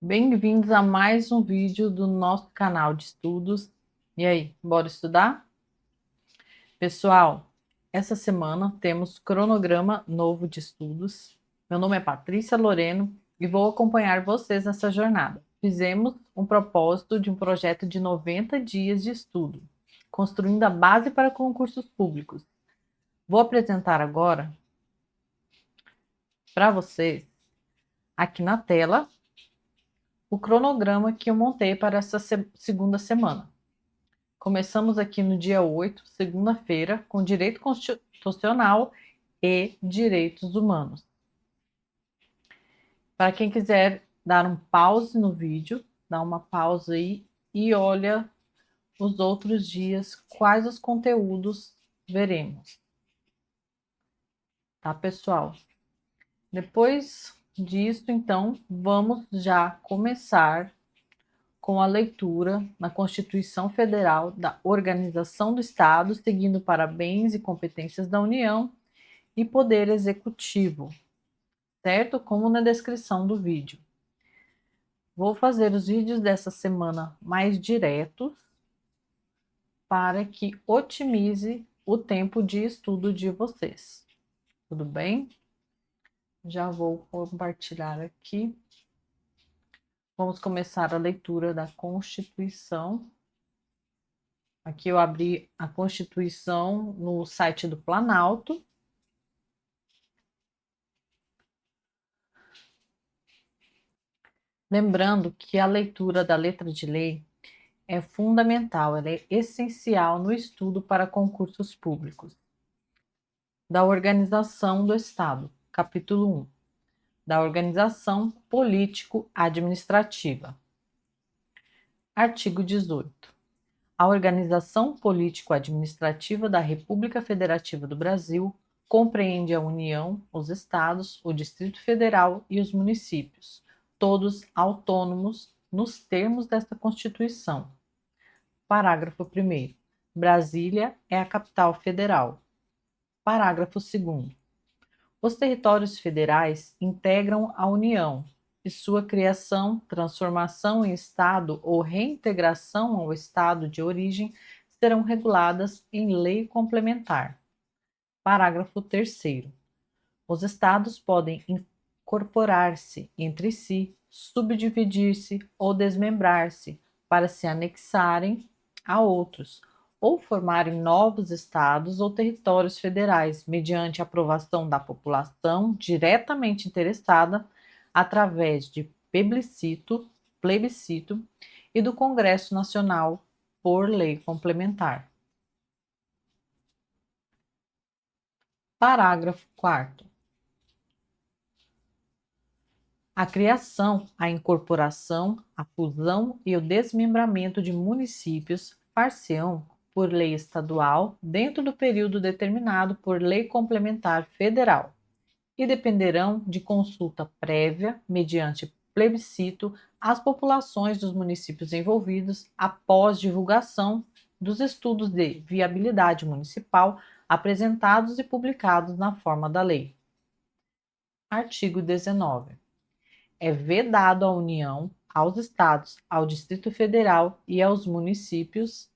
Bem-vindos a mais um vídeo do nosso canal de estudos. E aí, bora estudar? Pessoal, essa semana temos cronograma novo de estudos. Meu nome é Patrícia Loreno e vou acompanhar vocês nessa jornada. Fizemos um propósito de um projeto de 90 dias de estudo, construindo a base para concursos públicos. Vou apresentar agora para vocês, aqui na tela, o cronograma que eu montei para essa segunda semana. Começamos aqui no dia 8, segunda-feira, com direito constitucional e direitos humanos. Para quem quiser dar um pause no vídeo, dá uma pausa aí e olha os outros dias, quais os conteúdos veremos. Tá, pessoal? Depois disso, então, vamos já começar com a leitura na Constituição Federal da Organização do Estado, seguindo para bens e competências da União e Poder Executivo, certo? Como na descrição do vídeo. Vou fazer os vídeos dessa semana mais diretos para que otimize o tempo de estudo de vocês. Tudo bem? Já vou compartilhar aqui. Vamos começar a leitura da Constituição. Aqui eu abri a Constituição no site do Planalto. Lembrando que a leitura da letra de lei é fundamental, ela é essencial no estudo para concursos públicos. Da organização do Estado, capítulo 1. Da organização político-administrativa. Artigo 18. A organização político-administrativa da República Federativa do Brasil compreende a União, os Estados, o Distrito Federal e os municípios, todos autônomos nos termos desta Constituição. Parágrafo 1º. Brasília é a capital federal. Parágrafo 2º. Os territórios federais integram a União e sua criação, transformação em Estado ou reintegração ao Estado de origem serão reguladas em lei complementar. Parágrafo 3º. Os Estados podem incorporar-se entre si, subdividir-se ou desmembrar-se para se anexarem a outros, ou formarem novos estados ou territórios federais, mediante aprovação da população diretamente interessada, através de plebiscito e do Congresso Nacional por lei complementar. Parágrafo 4º. A criação, a incorporação, a fusão e o desmembramento de municípios far-se-ão por lei estadual dentro do período determinado por lei complementar federal e dependerão de consulta prévia, mediante plebiscito, às populações dos municípios envolvidos após divulgação dos estudos de viabilidade municipal apresentados e publicados na forma da lei. Artigo 19. É vedado à União, aos Estados, ao Distrito Federal e aos municípios: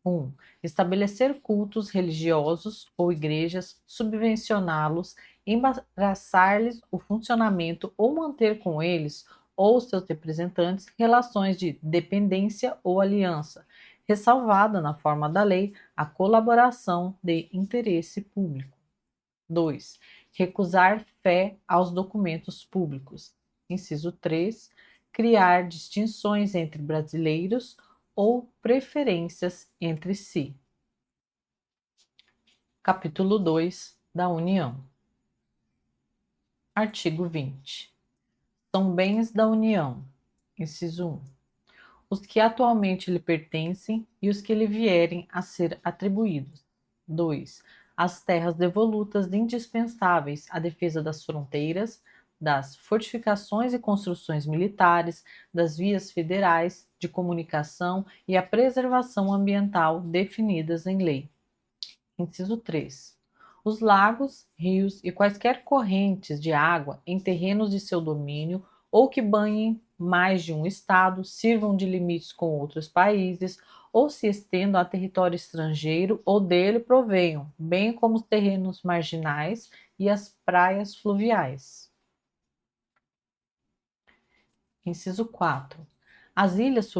1. Estabelecer cultos religiosos ou igrejas, subvencioná-los, embaraçar-lhes o funcionamento ou manter com eles ou seus representantes relações de dependência ou aliança, ressalvada na forma da lei a colaboração de interesse público. 2. Recusar fé aos documentos públicos. Inciso 3. Criar distinções entre brasileiros ou preferências entre si. Capítulo 2 da União. Artigo 20. São bens da União. Inciso 1. Os que atualmente lhe pertencem e os que lhe vierem a ser atribuídos. 2. As terras devolutas indispensáveis à defesa das fronteiras, das fortificações e construções militares, das vias federais de comunicação e à preservação ambiental definidas em lei. Inciso 3. Os lagos, rios e quaisquer correntes de água em terrenos de seu domínio ou que banhem mais de um estado, sirvam de limites com outros países ou se estendam a território estrangeiro ou dele provenham, bem como os terrenos marginais e as praias fluviais. Inciso 4. As ilhas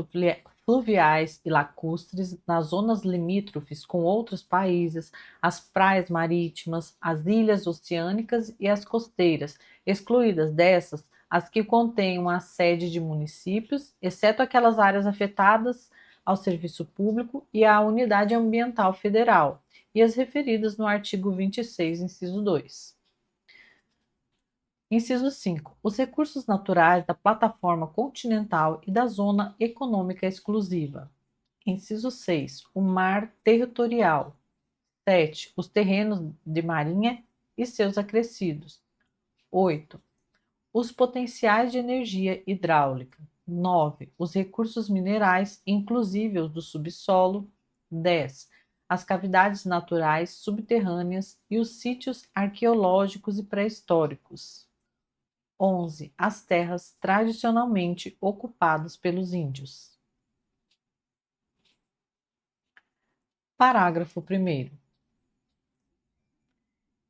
fluviais e lacustres nas zonas limítrofes com outros países, as praias marítimas, as ilhas oceânicas e as costeiras, excluídas dessas as que contenham a sede de municípios, exceto aquelas áreas afetadas ao serviço público e à unidade ambiental federal, e as referidas no artigo 26, inciso 2. Inciso 5. Os recursos naturais da plataforma continental e da zona econômica exclusiva. Inciso 6. O mar territorial. 7. Os terrenos de marinha e seus acrescidos. 8. Os potenciais de energia hidráulica. 9. Os recursos minerais, inclusive os do subsolo. 10. As cavidades naturais subterrâneas e os sítios arqueológicos e pré-históricos. 11. As terras tradicionalmente ocupadas pelos índios. Parágrafo 1º.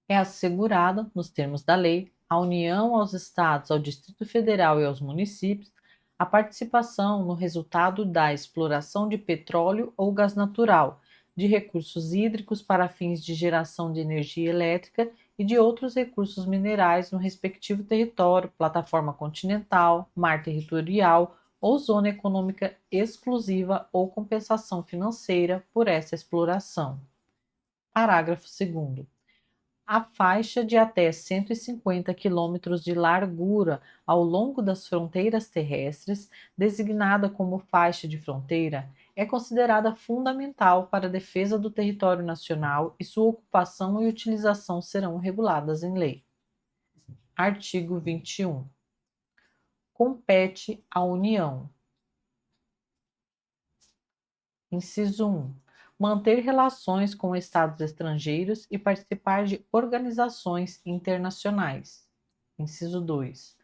É assegurada, nos termos da lei, à União, aos Estados, ao Distrito Federal e aos municípios, a participação no resultado da exploração de petróleo ou gás natural, de recursos hídricos para fins de geração de energia elétrica e de outros recursos minerais no respectivo território, plataforma continental, mar territorial ou zona econômica exclusiva ou compensação financeira por essa exploração. Parágrafo 2º. A faixa de até 150 quilômetros de largura ao longo das fronteiras terrestres, designada como faixa de fronteira, é considerada fundamental para a defesa do território nacional e sua ocupação e utilização serão reguladas em lei. Artigo 21. Compete à União. Inciso 1. Manter relações com estados estrangeiros e participar de organizações internacionais. Inciso 2.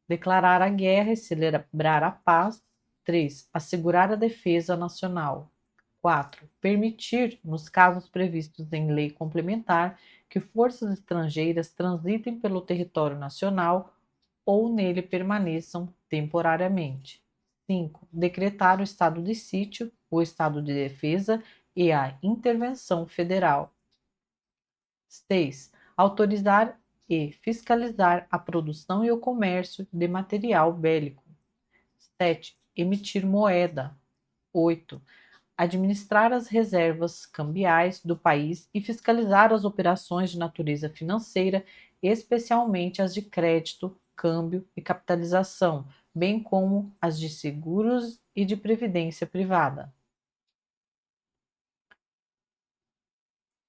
Declarar a guerra e celebrar a paz. 3. Assegurar a defesa nacional. 4. Permitir, nos casos previstos em lei complementar, que forças estrangeiras transitem pelo território nacional ou nele permaneçam temporariamente. 5. Decretar o estado de sítio, o estado de defesa e a intervenção federal. 6. Autorizar e fiscalizar a produção e o comércio de material bélico. 7. Emitir moeda. 8. Administrar as reservas cambiais do país e fiscalizar as operações de natureza financeira, especialmente as de crédito, câmbio e capitalização, bem como as de seguros e de previdência privada.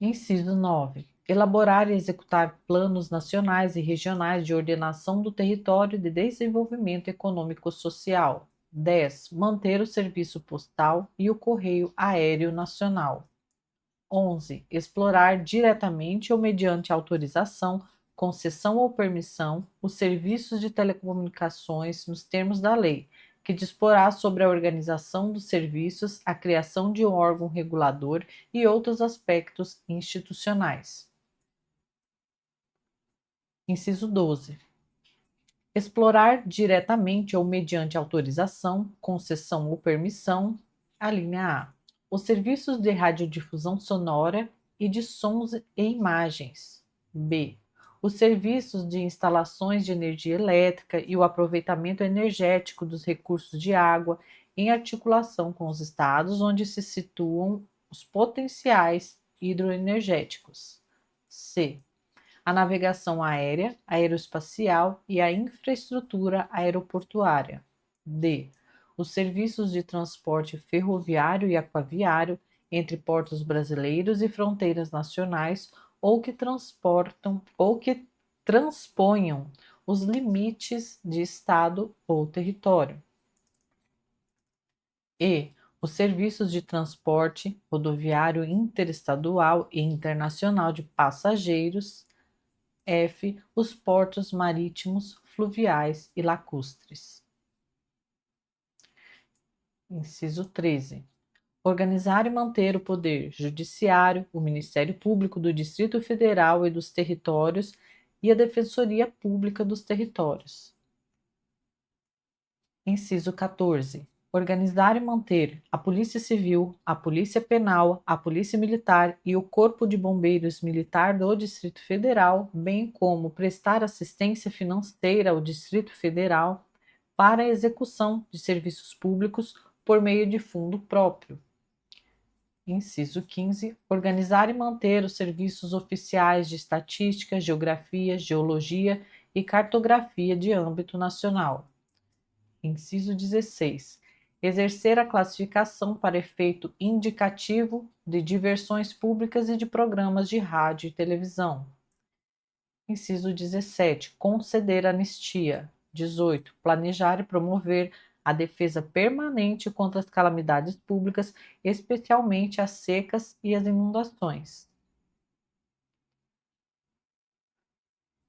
Inciso 9. Elaborar e executar planos nacionais e regionais de ordenação do território e de desenvolvimento econômico-social. 10. Manter o serviço postal e o correio aéreo nacional. 11. Explorar diretamente ou mediante autorização, concessão ou permissão os serviços de telecomunicações nos termos da lei, que disporá sobre a organização dos serviços, a criação de um órgão regulador e outros aspectos institucionais. Inciso 12. Explorar diretamente ou mediante autorização, concessão ou permissão, a linha A, os serviços de radiodifusão sonora e de sons e imagens. B. Os serviços de instalações de energia elétrica e o aproveitamento energético dos recursos de água em articulação com os estados onde se situam os potenciais hidroenergéticos. C. A navegação aérea, aeroespacial e a infraestrutura aeroportuária. D. Os serviços de transporte ferroviário e aquaviário entre portos brasileiros e fronteiras nacionais ou que transportam ou que transponham os limites de estado ou território. E. Os serviços de transporte rodoviário interestadual e internacional de passageiros. F. Os portos marítimos, fluviais e lacustres. Inciso 13. Organizar e manter o Poder Judiciário, o Ministério Público do Distrito Federal e dos Territórios e a Defensoria Pública dos Territórios. Inciso 14. Organizar e manter a Polícia Civil, a Polícia Penal, a Polícia Militar e o Corpo de Bombeiros Militar do Distrito Federal, bem como prestar assistência financeira ao Distrito Federal para a execução de serviços públicos por meio de fundo próprio. Inciso 15. Organizar e manter os serviços oficiais de estatística, geografia, geologia e cartografia de âmbito nacional. Inciso 16. Exercer a classificação para efeito indicativo de diversões públicas e de programas de rádio e televisão. Inciso 17. Conceder anistia. 18. Planejar e promover a defesa permanente contra as calamidades públicas, especialmente as secas e as inundações.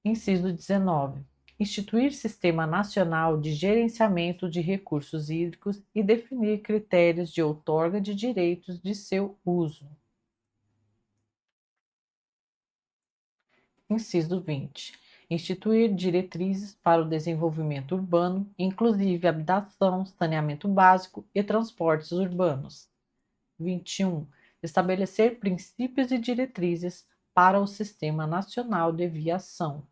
Inciso 19. Instituir Sistema Nacional de Gerenciamento de Recursos Hídricos e definir critérios de outorga de direitos de seu uso. Inciso 20. Instituir diretrizes para o desenvolvimento urbano, inclusive habitação, saneamento básico e transportes urbanos. 21. Estabelecer princípios e diretrizes para o Sistema Nacional de Viação.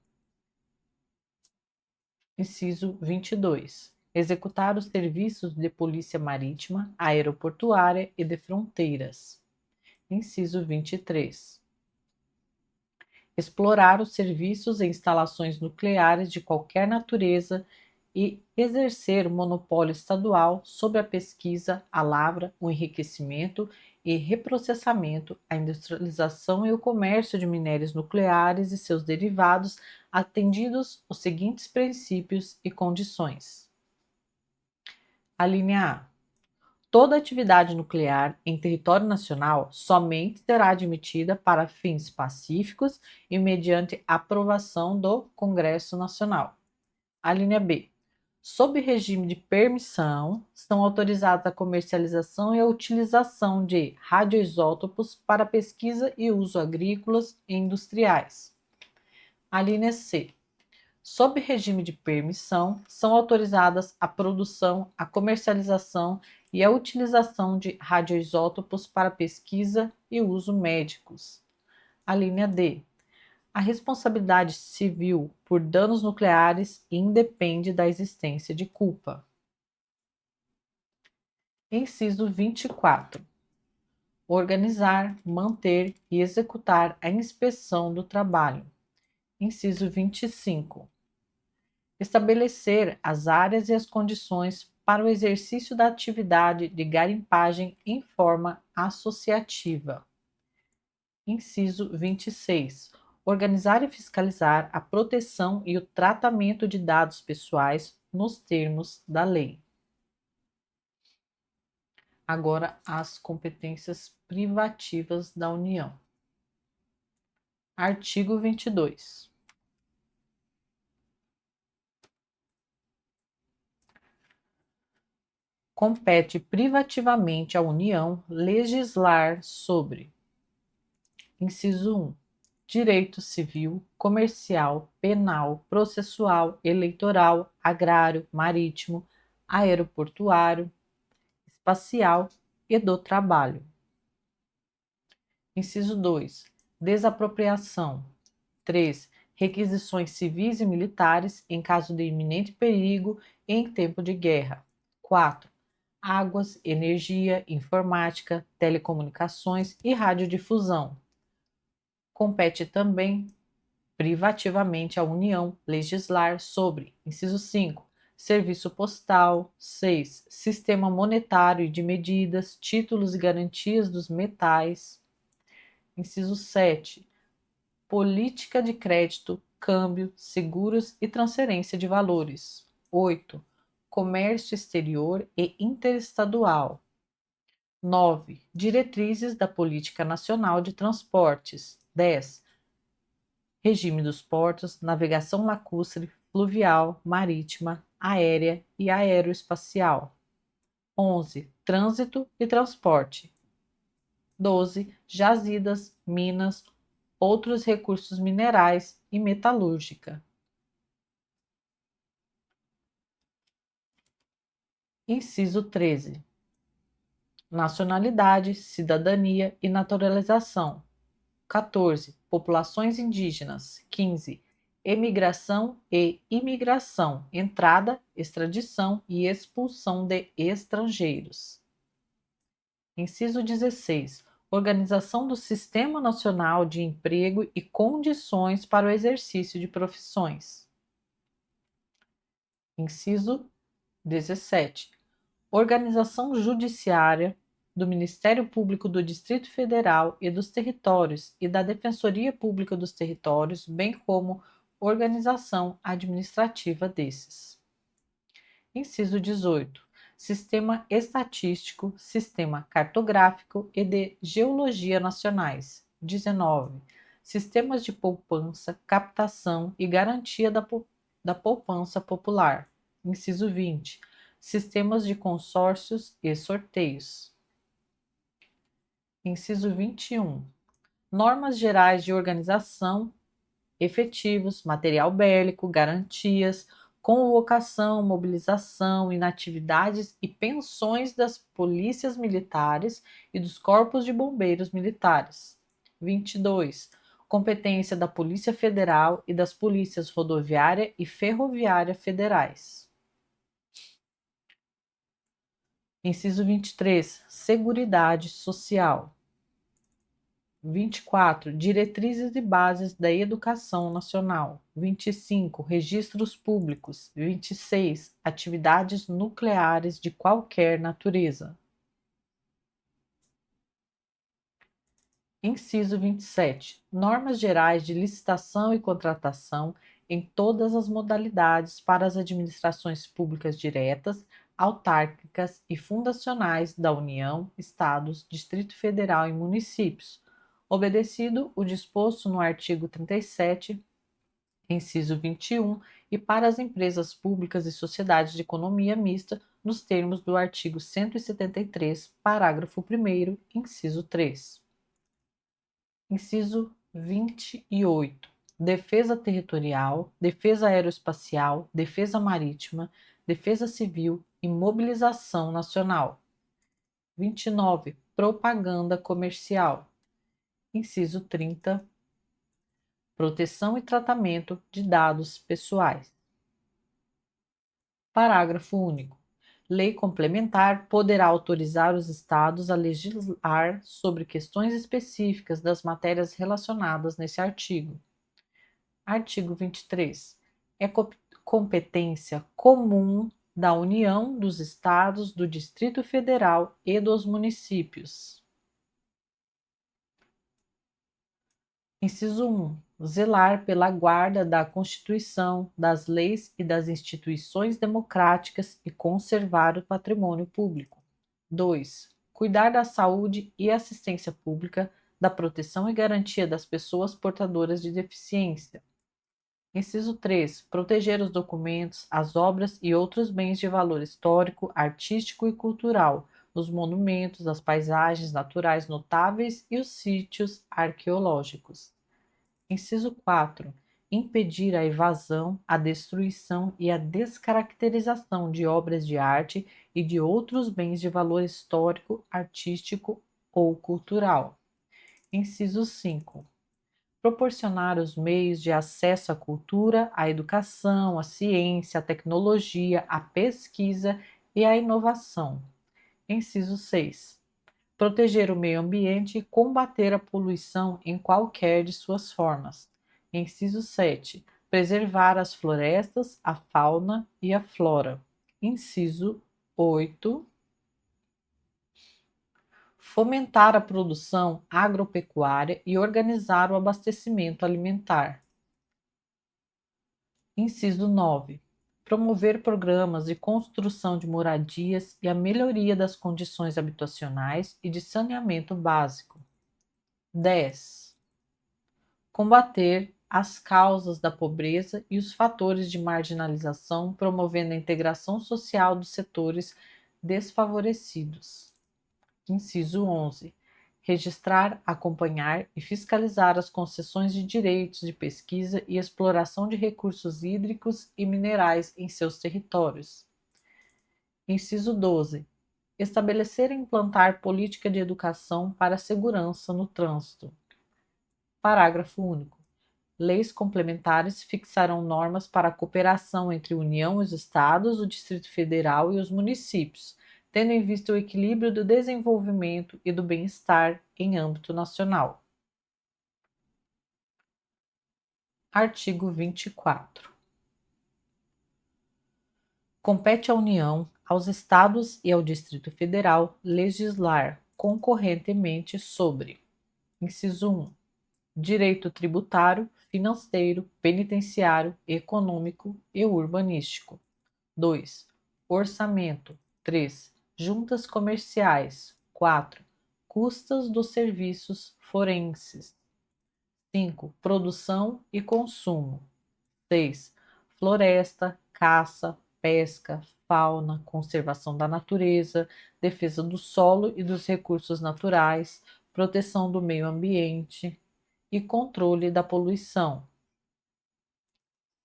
Inciso 22. Executar os serviços de polícia marítima, aeroportuária e de fronteiras. Inciso 23. Explorar os serviços e instalações nucleares de qualquer natureza e exercer o monopólio estadual sobre a pesquisa, a lavra, o enriquecimento e reprocessamento, a industrialização e o comércio de minérios nucleares e seus derivados, atendidos os seguintes princípios e condições. A linha A. Toda atividade nuclear em território nacional somente será admitida para fins pacíficos e mediante aprovação do Congresso Nacional. A linha B. Sob regime de permissão, são autorizadas a comercialização e a utilização de radioisótopos para pesquisa e uso agrícolas e industriais. A linha C. Sob regime de permissão, são autorizadas a produção, a comercialização e a utilização de radioisótopos para pesquisa e uso médicos. A linha D. A responsabilidade civil por danos nucleares independe da existência de culpa. Inciso 24. Organizar, manter e executar a inspeção do trabalho. Inciso 25. Estabelecer as áreas e as condições para o exercício da atividade de garimpagem em forma associativa. Inciso 26. Organizar e fiscalizar a proteção e o tratamento de dados pessoais nos termos da lei. Agora, as competências privativas da União. Artigo 22. Compete privativamente à União legislar sobre: Inciso 1. Direito civil, comercial, penal, processual, eleitoral, agrário, marítimo, aeroportuário, espacial e do trabalho. Inciso 2. Desapropriação. 3. Requisições civis e militares em caso de iminente perigo e em tempo de guerra. 4. Águas, energia, informática, telecomunicações e radiodifusão. Compete também privativamente à União legislar sobre: Inciso 5. Serviço postal. 6. Sistema monetário e de medidas, títulos e garantias dos metais. Inciso 7. Política de crédito, câmbio, seguros e transferência de valores. 8. Comércio exterior e interestadual. 9. Diretrizes da Política Nacional de Transportes. 10. Regime dos portos, navegação lacustre, fluvial, marítima, aérea e aeroespacial. 11. Trânsito e transporte. 12. Jazidas, minas, outros recursos minerais e metalúrgica. Inciso 13. Nacionalidade, cidadania e naturalização. 14. Populações indígenas. 15. Emigração e imigração, entrada, extradição e expulsão de estrangeiros. Inciso 16. Organização do Sistema Nacional de Emprego e condições para o exercício de profissões. Inciso 17. Organização judiciária do Ministério Público do Distrito Federal e dos Territórios e da Defensoria Pública dos Territórios, bem como organização administrativa desses. Inciso 18. Sistema estatístico, sistema cartográfico e de geologia nacionais. 19. Sistemas de poupança, captação e garantia da poupança popular. Inciso 20. Sistemas de consórcios e sorteios. Inciso 21. Normas gerais de organização, efetivos, material bélico, garantias, convocação, mobilização, inatividades e pensões das polícias militares e dos corpos de bombeiros militares. 22. Competência da Polícia Federal e das polícias rodoviária e ferroviária federais. Inciso 23. Seguridade Social. 24. Diretrizes e bases da educação nacional. 25. Registros públicos. 26. Atividades nucleares de qualquer natureza. Inciso 27. Normas gerais de licitação e contratação em todas as modalidades para as administrações públicas diretas, autárquicas e fundacionais da União, Estados, Distrito Federal e municípios, obedecido o disposto no artigo 37, inciso 21, e para as empresas públicas e sociedades de economia mista, nos termos do artigo 173, parágrafo 1º, inciso 3. Inciso 28. Defesa territorial, defesa aeroespacial, defesa marítima, defesa civil e mobilização nacional. 29. Propaganda comercial. Inciso 30. Proteção e tratamento de dados pessoais. Parágrafo único. Lei complementar poderá autorizar os Estados a legislar sobre questões específicas das matérias relacionadas nesse artigo. Artigo 23. É competência comum da União, dos Estados, do Distrito Federal e dos municípios. Inciso 1. Zelar pela guarda da Constituição, das leis e das instituições democráticas e conservar o patrimônio público. 2. Cuidar da saúde e assistência pública, da proteção e garantia das pessoas portadoras de deficiência. Inciso 3. Proteger os documentos, as obras e outros bens de valor histórico, artístico e cultural, os monumentos, as paisagens naturais notáveis e os sítios arqueológicos. Inciso 4. Impedir a evasão, a destruição e a descaracterização de obras de arte e de outros bens de valor histórico, artístico ou cultural. Inciso 5. Proporcionar os meios de acesso à cultura, à educação, à ciência, à tecnologia, à pesquisa e à inovação. Inciso 6. Proteger o meio ambiente e combater a poluição em qualquer de suas formas. Inciso 7. Preservar as florestas, a fauna e a flora. Inciso 8. Fomentar a produção agropecuária e organizar o abastecimento alimentar. Inciso 9. Promover programas de construção de moradias e a melhoria das condições habitacionais e de saneamento básico. 10. Combater as causas da pobreza e os fatores de marginalização, promovendo a integração social dos setores desfavorecidos. Inciso 11. Registrar, acompanhar e fiscalizar as concessões de direitos de pesquisa e exploração de recursos hídricos e minerais em seus territórios. Inciso 12. Estabelecer e implantar política de educação para a segurança no trânsito. Parágrafo único. Leis complementares fixarão normas para a cooperação entre a União e os Estados, o Distrito Federal e os municípios, tendo em vista o equilíbrio do desenvolvimento e do bem-estar em âmbito nacional. Artigo 24. Compete à União, aos Estados e ao Distrito Federal legislar concorrentemente sobre: inciso 1. Direito tributário, financeiro, penitenciário, econômico e urbanístico. 2. Orçamento. 3. Juntas comerciais. 4. Custas dos serviços forenses. 5. Produção e consumo. 6. Floresta, caça, pesca, fauna, conservação da natureza, defesa do solo e dos recursos naturais, proteção do meio ambiente e controle da poluição.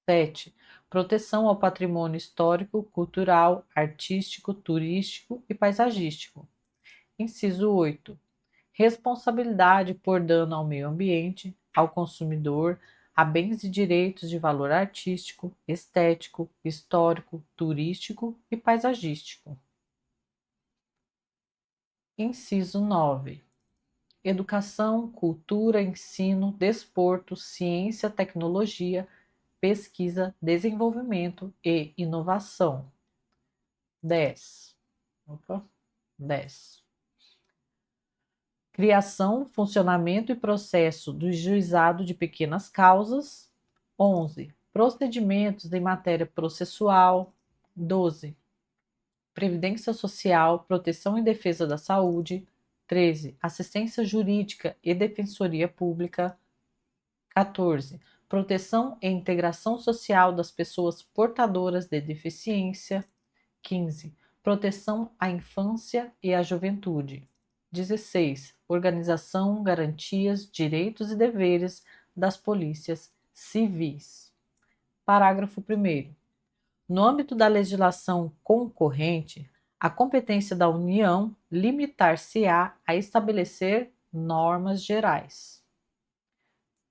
7. Proteção ao patrimônio histórico, cultural, artístico, turístico e paisagístico. Inciso 8. Responsabilidade por dano ao meio ambiente, ao consumidor, a bens e direitos de valor artístico, estético, histórico, turístico e paisagístico. Inciso 9. Educação, cultura, ensino, desporto, ciência, tecnologia, pesquisa, desenvolvimento e inovação. 10. 10. Criação, funcionamento e processo do juizado de pequenas causas. 11. Procedimentos em matéria processual. 12. Previdência social, proteção e defesa da saúde. 13. Assistência jurídica e defensoria pública. 14. Proteção e integração social das pessoas portadoras de deficiência. 15. Proteção à infância e à juventude. 16. Organização, garantias, direitos e deveres das polícias civis. Parágrafo 1º. No âmbito da legislação concorrente, a competência da União limitar-se-á a estabelecer normas gerais.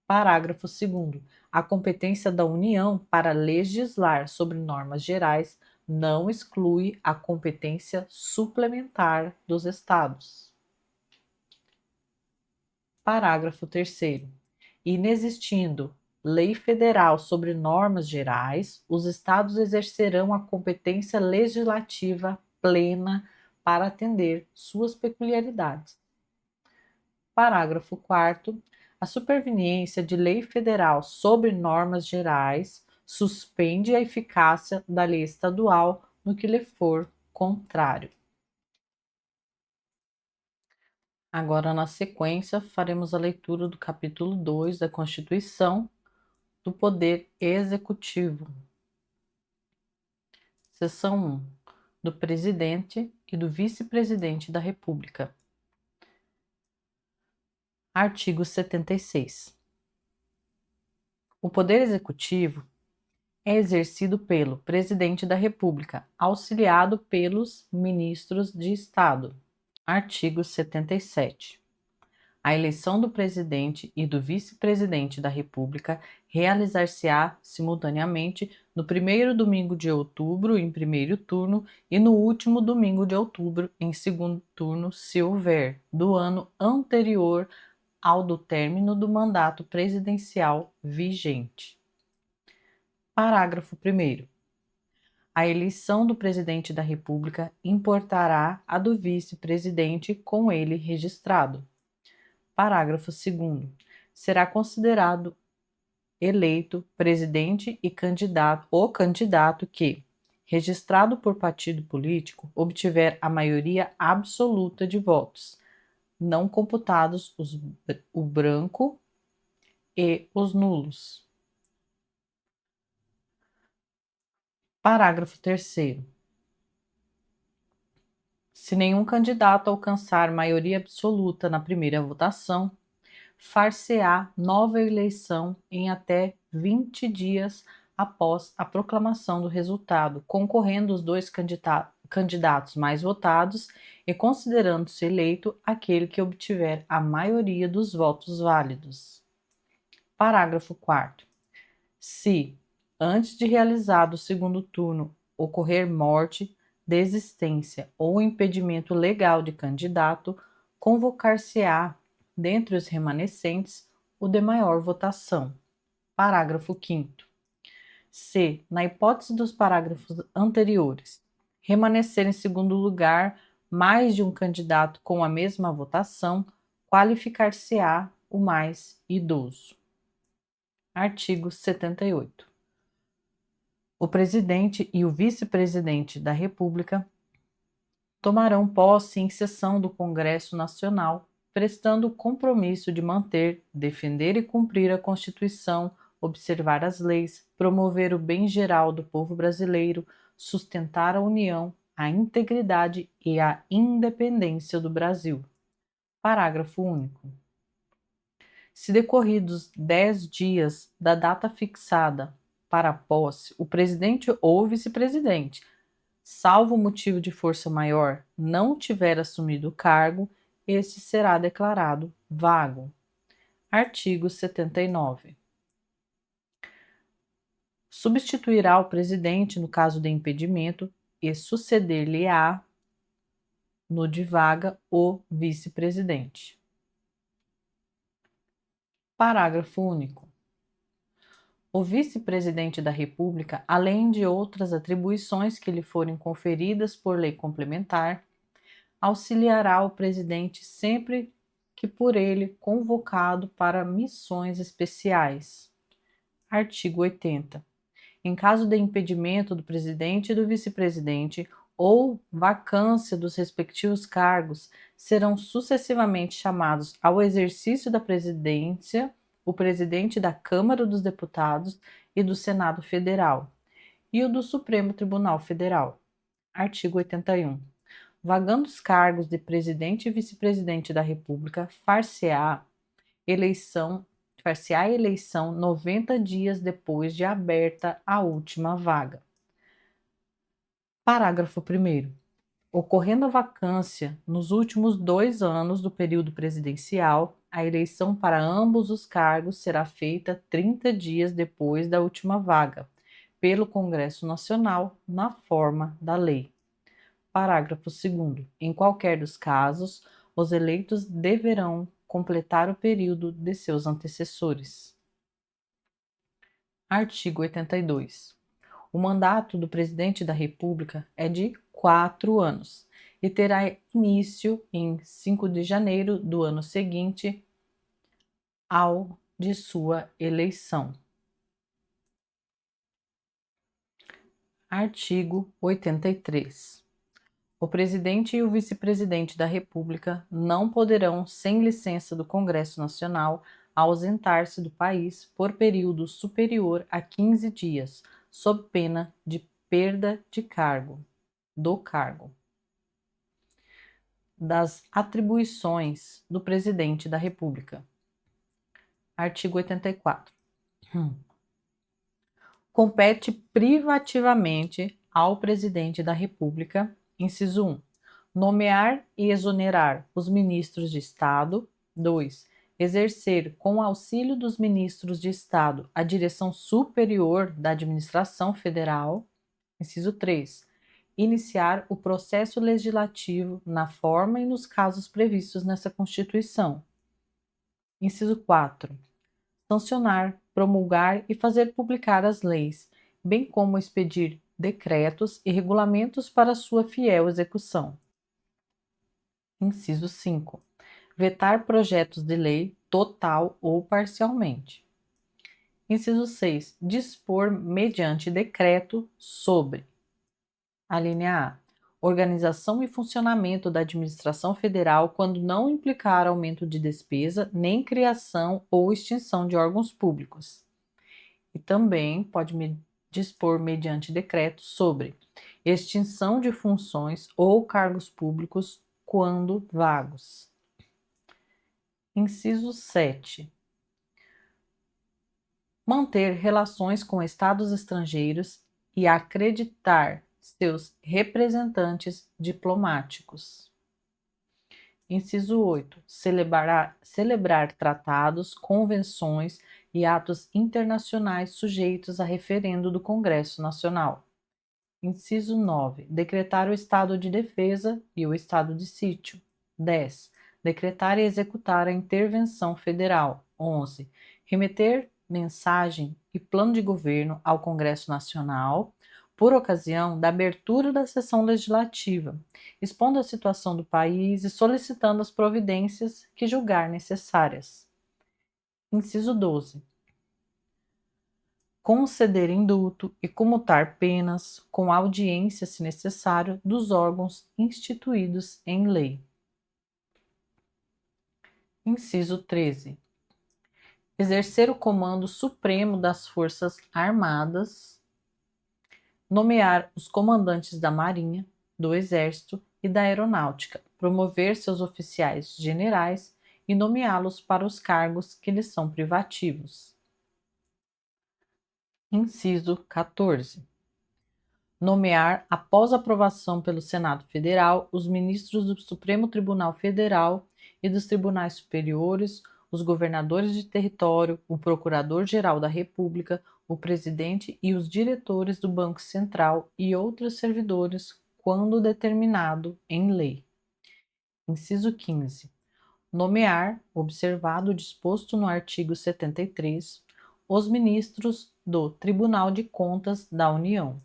Parágrafo 2º. A competência da União para legislar sobre normas gerais não exclui a competência suplementar dos Estados. Parágrafo 3º. Inexistindo lei federal sobre normas gerais, os Estados exercerão a competência legislativa plena para atender suas peculiaridades. Parágrafo 4º. A superveniência de lei federal sobre normas gerais suspende a eficácia da lei estadual no que lhe for contrário. Agora, na sequência, faremos a leitura do capítulo 2 da Constituição do Poder Executivo. Seção 1. Do Presidente e do Vice-Presidente da República. Artigo 76. O Poder Executivo é exercido pelo Presidente da República, auxiliado pelos Ministros de Estado. Artigo 77. A eleição do Presidente e do Vice-Presidente da República realizar-se-á simultaneamente no primeiro domingo de outubro, em primeiro turno, e no último domingo de outubro, em segundo turno, se houver, do ano anterior ao do término do mandato presidencial vigente. Parágrafo 1º. A eleição do Presidente da República importará a do Vice-Presidente com ele registrado. Parágrafo 2º. Será considerado eleito presidente e o candidato que, registrado por partido político, obtiver a maioria absoluta de votos, não computados o branco e os nulos. Parágrafo 3º. Se nenhum candidato alcançar maioria absoluta na primeira votação, far-se-á nova eleição em até 20 dias após a proclamação do resultado, concorrendo os dois candidatos mais votados e considerando-se eleito aquele que obtiver a maioria dos votos válidos. Parágrafo 4º. Se, antes de realizado o segundo turno, ocorrer morte, desistência ou impedimento legal de candidato, convocar-se-á, dentre os remanescentes, o de maior votação. Parágrafo 5º. Se, na hipótese dos parágrafos anteriores, remanescer em segundo lugar mais de um candidato com a mesma votação, qualificar-se-á o mais idoso. Artigo 78. O presidente e o vice-presidente da República tomarão posse em sessão do Congresso Nacional, prestando o compromisso de manter, defender e cumprir a Constituição, observar as leis, promover o bem geral do povo brasileiro, sustentar a união, a integridade e a independência do Brasil. Parágrafo único. Se decorridos 10 dias da data fixada para a posse, o presidente ou vice-presidente, salvo motivo de força maior, não tiver assumido o cargo, este será declarado vago. Artigo 79. Substituirá o presidente no caso de impedimento e suceder-lhe-á no de vaga o vice-presidente. Parágrafo único. O vice-presidente da República, além de outras atribuições que lhe forem conferidas por lei complementar, auxiliará o presidente sempre que por ele convocado para missões especiais. Artigo 80. Em caso de impedimento do presidente e do vice-presidente ou vacância dos respectivos cargos, serão sucessivamente chamados ao exercício da presidência o presidente da Câmara dos Deputados e do Senado Federal e o do Supremo Tribunal Federal. Artigo 81. Vagando os cargos de presidente e vice-presidente da República, far-se-á eleição 90 dias depois de aberta a última vaga. Parágrafo 1º. Ocorrendo a vacância nos últimos 2 anos do período presidencial, a eleição para ambos os cargos será feita 30 dias depois da última vaga, pelo Congresso Nacional, na forma da lei. Parágrafo 2º. Em qualquer dos casos, os eleitos deverão completar o período de seus antecessores. Artigo 82. O mandato do presidente da República é de 4 anos e terá início em 5 de janeiro do ano seguinte ao de sua eleição. Artigo 83. O presidente e o vice-presidente da República não poderão, sem licença do Congresso Nacional, ausentar-se do país por período superior a 15 dias, sob pena de perda de cargo, Das atribuições do presidente da República. Artigo 84. Compete privativamente ao presidente da República, inciso 1, nomear e exonerar os ministros de Estado. 2. Exercer, com auxílio dos ministros de Estado, a direção superior da administração federal. Inciso 3. Iniciar o processo legislativo na forma e nos casos previstos nessa Constituição. Inciso 4. Sancionar, promulgar e fazer publicar as leis, bem como expedir decretos e regulamentos para sua fiel execução. Inciso 5. Vetar projetos de lei total ou parcialmente. Inciso 6. Dispor mediante decreto sobre: alínea A. Organização e funcionamento da administração federal quando não implicar aumento de despesa, nem criação ou extinção de órgãos públicos. E também pode dispor mediante decreto sobre extinção de funções ou cargos públicos quando vagos. Inciso 7. Manter relações com estados estrangeiros e acreditar seus representantes diplomáticos. Inciso 8. Celebrar tratados, convenções e atos internacionais sujeitos a referendo do Congresso Nacional. Inciso 9. Decretar o estado de defesa e o estado de sítio. 10. Decretar e executar a intervenção federal. 11. Remeter mensagem e plano de governo ao Congresso Nacional por ocasião da abertura da sessão legislativa, expondo a situação do país e solicitando as providências que julgar necessárias. Inciso 12. Conceder indulto e comutar penas com audiência, se necessário, dos órgãos instituídos em lei. Inciso 13. Exercer o comando supremo das Forças Armadas, nomear os comandantes da Marinha, do Exército e da Aeronáutica, promover seus oficiais generais e nomeá-los para os cargos que lhes são privativos. Inciso 14. Nomear, após aprovação pelo Senado Federal, os ministros do Supremo Tribunal Federal e dos tribunais superiores, os governadores de território, o Procurador-Geral da República, o presidente e os diretores do Banco Central e outros servidores, quando determinado em lei. Inciso 15. Nomear, observado o disposto no artigo 73, os ministros do Tribunal de Contas da União.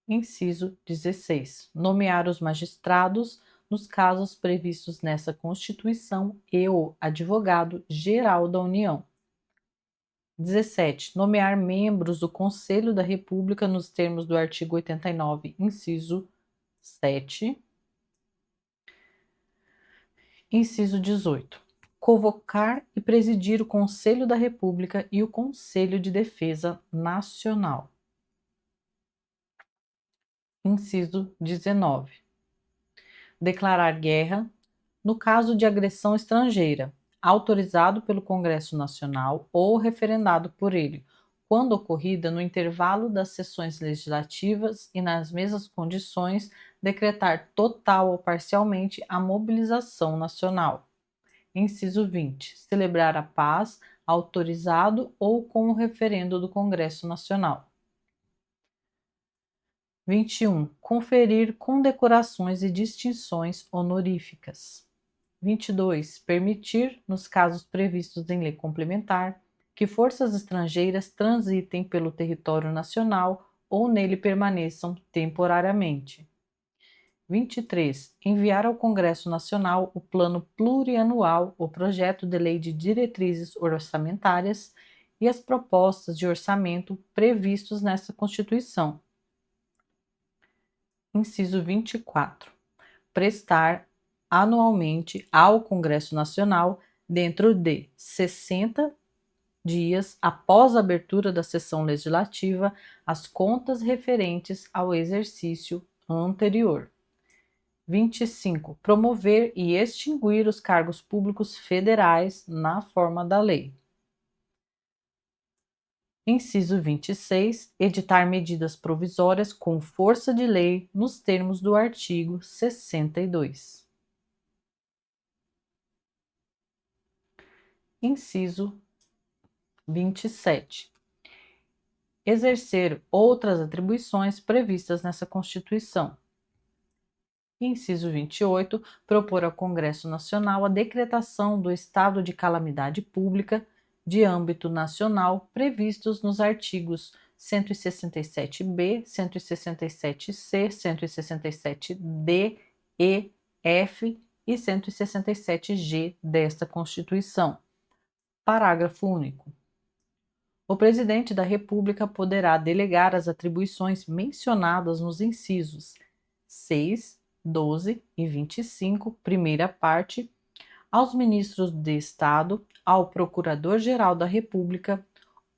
Inciso 16. Nomear os magistrados nos casos previstos nessa Constituição e o advogado-geral da União. 17. Nomear membros do Conselho da República nos termos do artigo 89, inciso 7. Inciso 18. Convocar e presidir o Conselho da República e o Conselho de Defesa Nacional. Inciso 19. Declarar guerra no caso de agressão estrangeira, autorizado pelo Congresso Nacional ou referendado por ele, quando ocorrida no intervalo das sessões legislativas e nas mesmas condições, decretar total ou parcialmente a mobilização nacional. Inciso 20. Celebrar a paz, autorizado ou com o referendo do Congresso Nacional. 21. Conferir condecorações e distinções honoríficas. 22. Permitir, nos casos previstos em lei complementar, que forças estrangeiras transitem pelo território nacional ou nele permaneçam temporariamente. 23. Enviar ao Congresso Nacional o Plano Plurianual, o projeto de lei de diretrizes orçamentárias e as propostas de orçamento previstos nesta Constituição. Inciso 24. Prestar anualmente ao Congresso Nacional, dentro de 60 dias após a abertura da sessão legislativa, as contas referentes ao exercício anterior. 25. Promover e extinguir os cargos públicos federais na forma da lei. Inciso 26. Editar medidas provisórias com força de lei nos termos do artigo 62. Inciso 27. Exercer outras atribuições previstas nessa Constituição. Inciso 28. Propor ao Congresso Nacional a decretação do estado de calamidade pública de âmbito nacional previstos nos artigos 167b, 167c, 167d, e, f e 167g desta Constituição. Parágrafo único. O Presidente da República poderá delegar as atribuições mencionadas nos incisos 6, 12 e 25, primeira parte, aos ministros de Estado, ao Procurador-Geral da República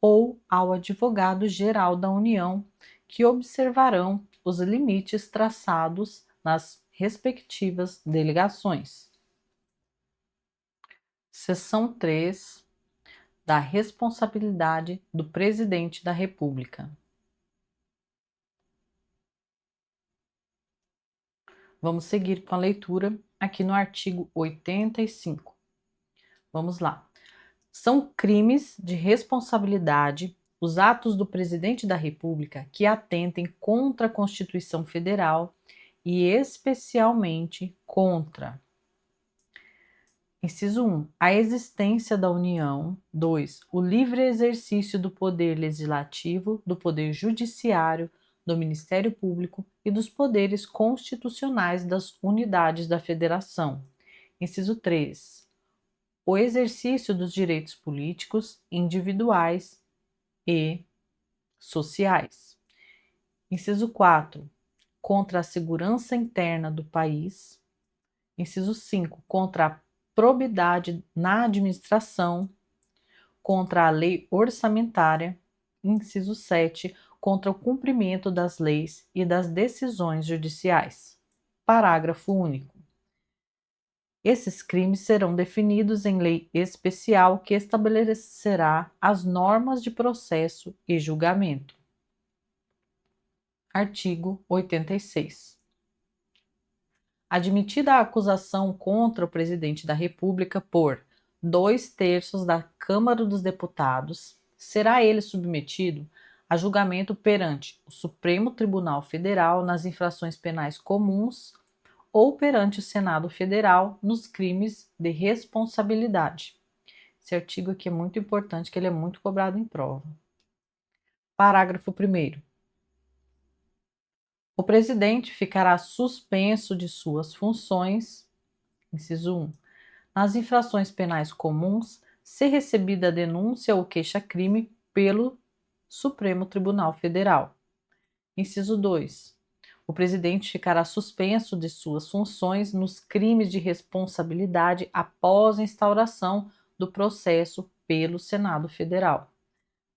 ou ao Advogado-Geral da União, que observarão os limites traçados nas respectivas delegações. Seção 3 da responsabilidade do Presidente da República. Vamos seguir com a leitura aqui no artigo 85. Vamos lá. São crimes de responsabilidade os atos do Presidente da República que atentem contra a Constituição Federal e especialmente contra: inciso 1, a existência da União. 2, o livre exercício do poder legislativo, do poder judiciário, do Ministério Público e dos poderes constitucionais das unidades da Federação. Inciso 3, o exercício dos direitos políticos, individuais e sociais. Inciso 4, contra a segurança interna do país. Inciso 5, contra a probidade na administração, contra a lei orçamentária. Inciso 7, contra o cumprimento das leis e das decisões judiciais. Parágrafo único. Esses crimes serão definidos em lei especial que estabelecerá as normas de processo e julgamento. Artigo 86. Admitida a acusação contra o Presidente da República por 2/3 da Câmara dos Deputados, será ele submetido a julgamento perante o Supremo Tribunal Federal nas infrações penais comuns ou perante o Senado Federal nos crimes de responsabilidade. Esse artigo aqui é muito importante, que ele é muito cobrado em prova. Parágrafo 1º. O presidente ficará suspenso de suas funções, inciso 1, nas infrações penais comuns, se recebida a denúncia ou queixa-crime pelo Supremo Tribunal Federal. Inciso 2, o presidente ficará suspenso de suas funções nos crimes de responsabilidade após a instauração do processo pelo Senado Federal.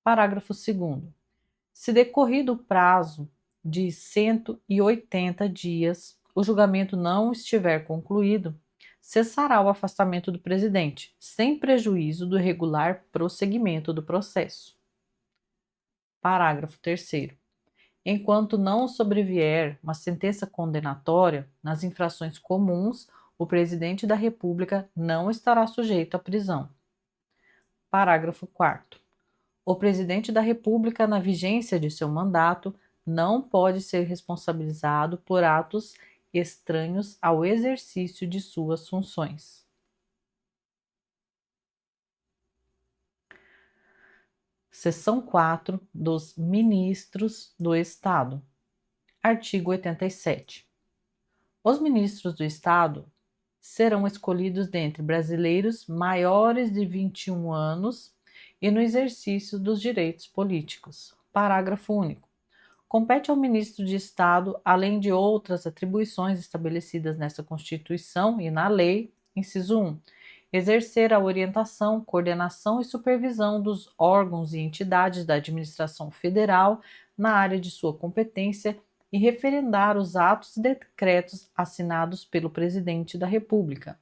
Parágrafo 2º. Se decorrido o prazo de 180 dias, o julgamento não estiver concluído, cessará o afastamento do presidente, sem prejuízo do regular prosseguimento do processo. Parágrafo 3º. Enquanto não sobrevier uma sentença condenatória nas infrações comuns, o presidente da República não estará sujeito à prisão. Parágrafo 4º. O presidente da República, na vigência de seu mandato, não pode ser responsabilizado por atos estranhos ao exercício de suas funções. Seção 4 dos Ministros do Estado. Artigo 87. Os ministros do Estado serão escolhidos dentre brasileiros maiores de 21 anos e no exercício dos direitos políticos. Parágrafo único. Compete ao ministro de Estado, além de outras atribuições estabelecidas nesta Constituição e na lei, inciso 1, exercer a orientação, coordenação e supervisão dos órgãos e entidades da administração federal na área de sua competência e referendar os atos e decretos assinados pelo Presidente da República.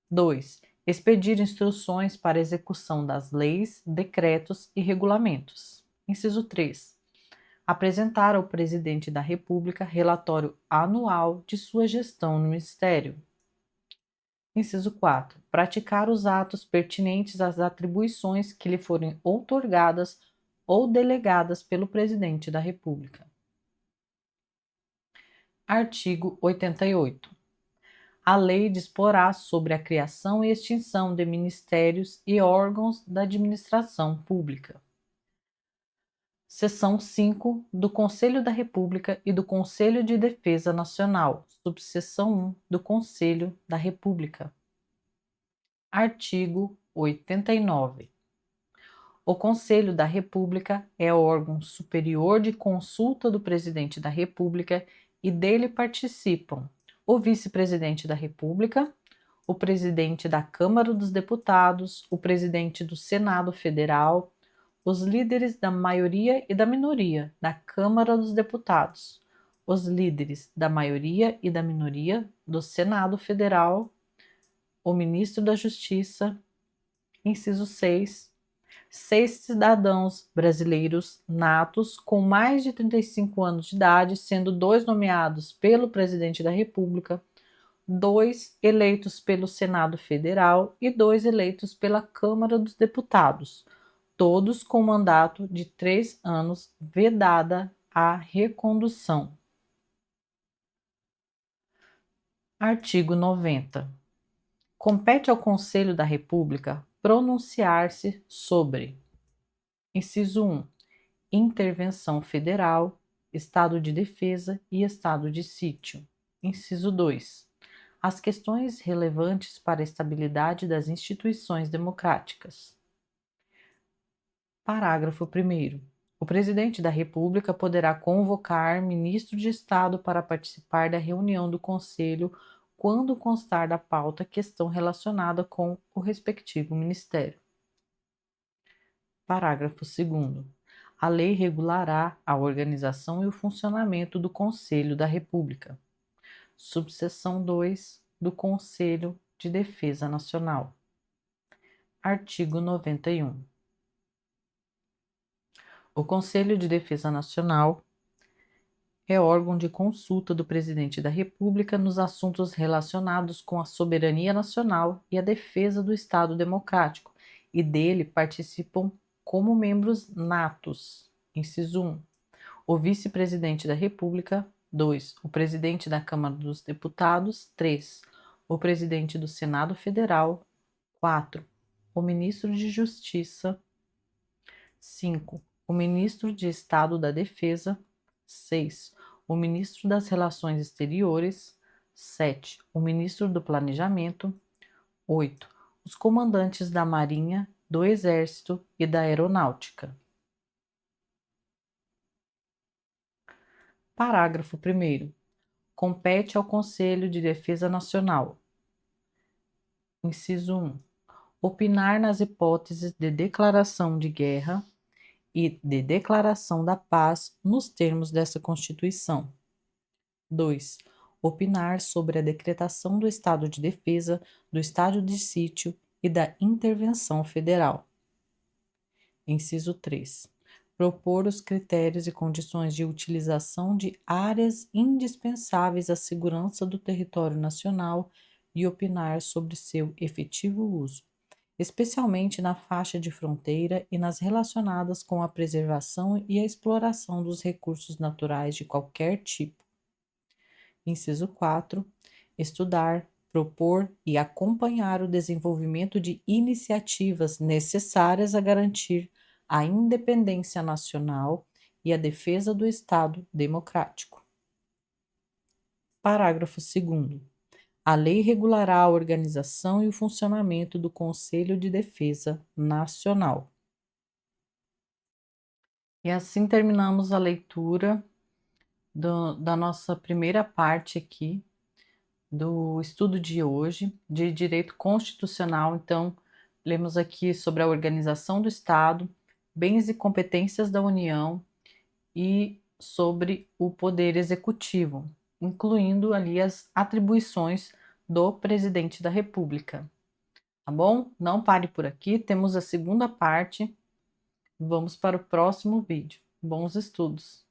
2. Expedir instruções para execução das leis, decretos e regulamentos. Inciso 3. Apresentar ao Presidente da República relatório anual de sua gestão no Ministério. Inciso 4. Praticar os atos pertinentes às atribuições que lhe forem outorgadas ou delegadas pelo Presidente da República. Artigo 88. A lei disporá sobre a criação e extinção de ministérios e órgãos da administração pública. Seção 5 do Conselho da República e do Conselho de Defesa Nacional, subseção 1 do Conselho da República. Artigo 89. O Conselho da República é órgão superior de consulta do Presidente da República e dele participam o Vice-Presidente da República, o Presidente da Câmara dos Deputados, o Presidente do Senado Federal, os líderes da maioria e da minoria da Câmara dos Deputados, os líderes da maioria e da minoria do Senado Federal, o ministro da Justiça. Inciso 6. Seis cidadãos brasileiros natos com mais de 35 anos de idade, sendo 2 nomeados pelo presidente da República, 2 eleitos pelo Senado Federal e 2 eleitos pela Câmara dos Deputados, todos com mandato de 3 anos, vedada a recondução. Artigo 90. Compete ao Conselho da República pronunciar-se sobre: inciso 1. Intervenção federal, estado de defesa e estado de sítio. Inciso 2. As questões relevantes para a estabilidade das instituições democráticas. Parágrafo 1º. O Presidente da República poderá convocar ministro de Estado para participar da reunião do Conselho quando constar da pauta questão relacionada com o respectivo ministério. Parágrafo 2º. A lei regulará a organização e o funcionamento do Conselho da República. Subseção 2 do Conselho de Defesa Nacional. Artigo 91. O Conselho de Defesa Nacional é órgão de consulta do Presidente da República nos assuntos relacionados com a soberania nacional e a defesa do Estado Democrático, e dele participam como membros natos. Inciso 1. O Vice-Presidente da República. 2. O Presidente da Câmara dos Deputados. 3. O Presidente do Senado Federal. 4. O Ministro de Justiça. 5. O Ministro de Estado da Defesa. 6. O Ministro das Relações Exteriores. 7. O Ministro do Planejamento. 8. Os comandantes da Marinha, do Exército e da Aeronáutica. Parágrafo 1º. Compete ao Conselho de Defesa Nacional. Inciso 1. Opinar nas hipóteses de declaração de guerra e de declaração da paz nos termos dessa Constituição. 2. Opinar sobre a decretação do estado de defesa, do estado de sítio e da intervenção federal. Inciso 3. Propor os critérios e condições de utilização de áreas indispensáveis à segurança do território nacional e opinar sobre seu efetivo uso, especialmente na faixa de fronteira e nas relacionadas com a preservação e a exploração dos recursos naturais de qualquer tipo. Inciso 4. Estudar, propor e acompanhar o desenvolvimento de iniciativas necessárias a garantir a independência nacional e a defesa do Estado democrático. Parágrafo 2º. A lei regulará a organização e o funcionamento do Conselho de Defesa Nacional. E assim terminamos a leitura da nossa primeira parte aqui do estudo de hoje de direito constitucional. Então, lemos aqui sobre a organização do Estado, bens e competências da União e sobre o poder executivo, incluindo ali as atribuições do presidente da República. Tá bom? Não pare por aqui, temos a segunda parte. Vamos para o próximo vídeo. Bons estudos!